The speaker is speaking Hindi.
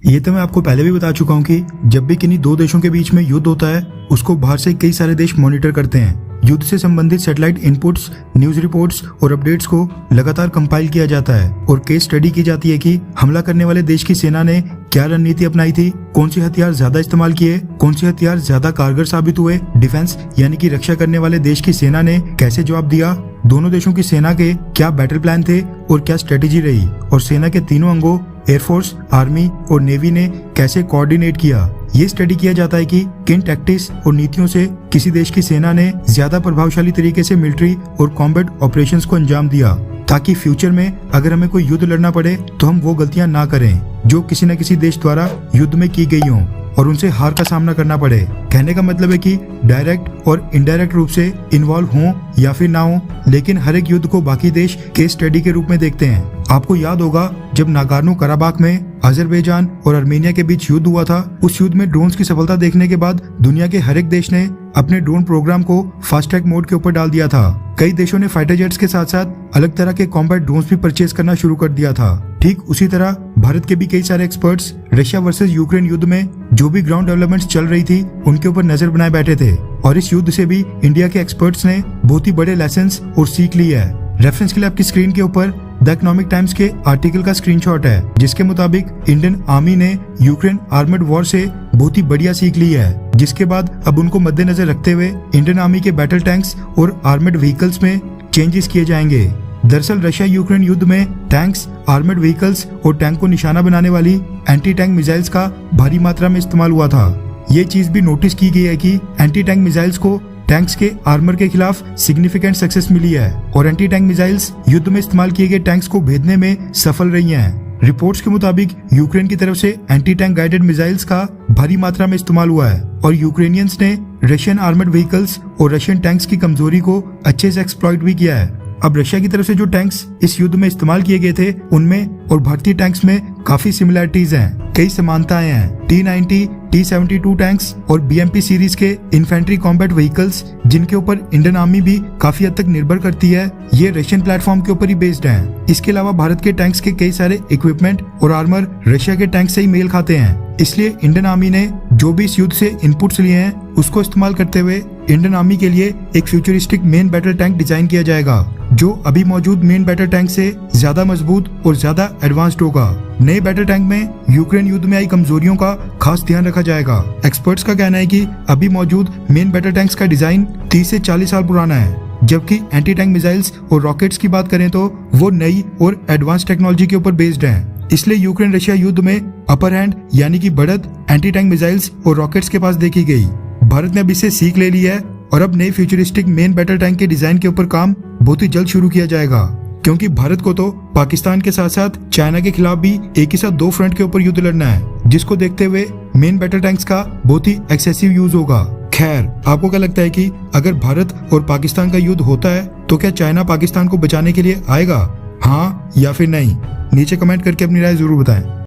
ये तो मैं आपको पहले भी बता चुका हूँ कि जब भी किन्हीं दो देशों के बीच में युद्ध होता है उसको बाहर से कई सारे देश मॉनिटर करते हैं। युद्ध से संबंधित सैटेलाइट इनपुट्स, न्यूज रिपोर्ट्स और अपडेट्स को लगातार कंपाइल किया जाता है और केस स्टडी की जाती है कि हमला करने वाले देश की सेना ने क्या रणनीति अपनाई थी, कौन से हथियार ज्यादा इस्तेमाल किए, कौन से हथियार ज्यादा कारगर साबित हुए, डिफेंस यानी कि रक्षा करने वाले देश की सेना ने कैसे जवाब दिया, दोनों देशों की सेना के क्या बैटल प्लान थे और क्या स्ट्रेटेजी रही, और सेना के तीनों अंगों एयरफोर्स, आर्मी और नेवी ने कैसे कोऑर्डिनेट किया। ये स्टडी किया जाता है कि किन टैक्टिक्स और नीतियों से किसी देश की सेना ने ज्यादा प्रभावशाली तरीके से मिलिट्री और कॉम्बैट ऑपरेशंस को अंजाम दिया, ताकि फ्यूचर में अगर हमें कोई युद्ध लड़ना पड़े तो हम वो गलतियां ना करें जो किसी न किसी देश द्वारा युद्ध में की गई हों और उनसे हार का सामना करना पड़े। कहने का मतलब है कि डायरेक्ट और इनडायरेक्ट रूप से इन्वॉल्व हों या फिर ना हो, लेकिन हर एक युद्ध को बाकी देश केस स्टडी के रूप में देखते हैं। आपको याद होगा जब नागोर्नो कराबाख में अजरबैजान और आर्मेनिया के बीच युद्ध हुआ था, उस युद्ध में ड्रोन्स की सफलता देखने के बाद दुनिया के हर एक देश ने अपने ड्रोन प्रोग्राम को फास्ट ट्रैक मोड के ऊपर डाल दिया था। कई देशों ने फाइटर जेट्स के साथ साथ अलग तरह के कॉम्बैट ड्रोन्स भी परचेज करना शुरू कर दिया था। ठीक उसी तरह भारत के भी कई सारे एक्सपर्ट्स रशिया वर्सेस यूक्रेन युद्ध में जो भी ग्राउंड डेवलपमेंट्स चल रही थी उनके ऊपर नजर बनाए बैठे थे, और इस युद्ध से भी इंडिया के एक्सपर्ट्स ने बहुत ही बड़े लेसन्स और सीख ली है। रेफरेंस के लिए आपकी स्क्रीन के ऊपर द इकोनॉमिक टाइम्स के आर्टिकल का स्क्रीनशॉट है, जिसके मुताबिक इंडियन आर्मी ने यूक्रेन आर्मर्ड वॉर से बहुत ही बढ़िया सीख ली है, जिसके बाद अब उनको मद्देनजर रखते हुए इंडियन आर्मी के बैटल टैंक्स और आर्मर्ड व्हीकल्स में चेंजेस किए जाएंगे। दरअसल रशिया यूक्रेन युद्ध में टैंक्स, आर्मर्ड व्हीकल्स और टैंक को निशाना बनाने वाली एंटी टैंक मिसाइल्स का भारी मात्रा में इस्तेमाल हुआ था। ये चीज भी नोटिस की गई है कि एंटी टैंक मिसाइल्स को टैंक्स के आर्मर के खिलाफ सिग्निफिकेंट सक्सेस मिली है और एंटी टैंक मिसाइल्स युद्ध में इस्तेमाल किए गए टैंक्स को भेदने में सफल रही हैं। रिपोर्ट्स के मुताबिक यूक्रेन की तरफ से एंटी टैंक गाइडेड मिसाइल्स का भारी मात्रा में इस्तेमाल हुआ है और यूक्रेनियंस ने रशियन आर्मर्ड व्हीकल्स और रशियन टैंक्स की कमजोरी को अच्छे से एक्सप्लॉइट भी किया है। अब रशिया की तरफ से जो टैंक्स इस युद्ध में इस्तेमाल किए गए थे उनमें और भारतीय टैंक्स में काफी सिमिलरिटीज हैं, कई समानताएं हैं। T-90, T-72 टैंक्स और BMP सीरीज के इन्फेंट्री कॉम्बैट व्हीकल्स, जिनके ऊपर इंडियन आर्मी भी काफी हद तक निर्भर करती है, ये रशियन प्लेटफॉर्म के ऊपर ही बेस्ड हैं। इसके अलावा भारत के टैंक्स के कई सारे इक्विपमेंट और आर्मर रशिया के टैंक से ही मेल खाते हैं। इसलिए इंडियन आर्मी ने जो भी इस युद्ध से इनपुट्स लिए हैं उसको इस्तेमाल करते हुए इंडियन आर्मी के लिए एक futuristic main battle tank design किया जाएगा, जो अभी मौजूद मेन बैटल टैंक से ज्यादा मजबूत और ज्यादा एडवांस्ड होगा। नए बैटल टैंक में यूक्रेन युद्ध में आई कमजोरियों का खास ध्यान रखा जाएगा। एक्सपर्ट्स का कहना है कि अभी मौजूद मेन बैटल टैंक्स का डिजाइन 30 से 40 साल पुराना है, जबकि एंटी टैंक मिसाइल्स और रॉकेट्स की बात करें तो वो नई और एडवांस टेक्नोलॉजी के ऊपर बेस्ड हैं। इसलिए यूक्रेन रशिया युद्ध में अपर हैंड यानी कि बढ़त एंटी टैंक मिसाइल्स और रॉकेट्स के पास देखी गई। भारत ने अब इससे सीख ले ली है और अब नए फ्यूचरिस्टिक मेन बैटल टैंक के डिजाइन के ऊपर काम बहुत ही जल्द शुरू किया जाएगा, क्योंकि भारत को तो पाकिस्तान के साथ साथ चाइना के खिलाफ भी एक ही साथ दो फ्रंट के ऊपर युद्ध लड़ना है, जिसको देखते हुए मेन बैटल टैंक्स का बहुत ही एक्सेसिव यूज होगा। खैर, आपको क्या लगता है कि अगर भारत और पाकिस्तान का युद्ध होता है तो क्या चाइना पाकिस्तान को बचाने के लिए आएगा, हाँ या फिर नहीं? नीचे कमेंट करके अपनी राय जरूर बताएं।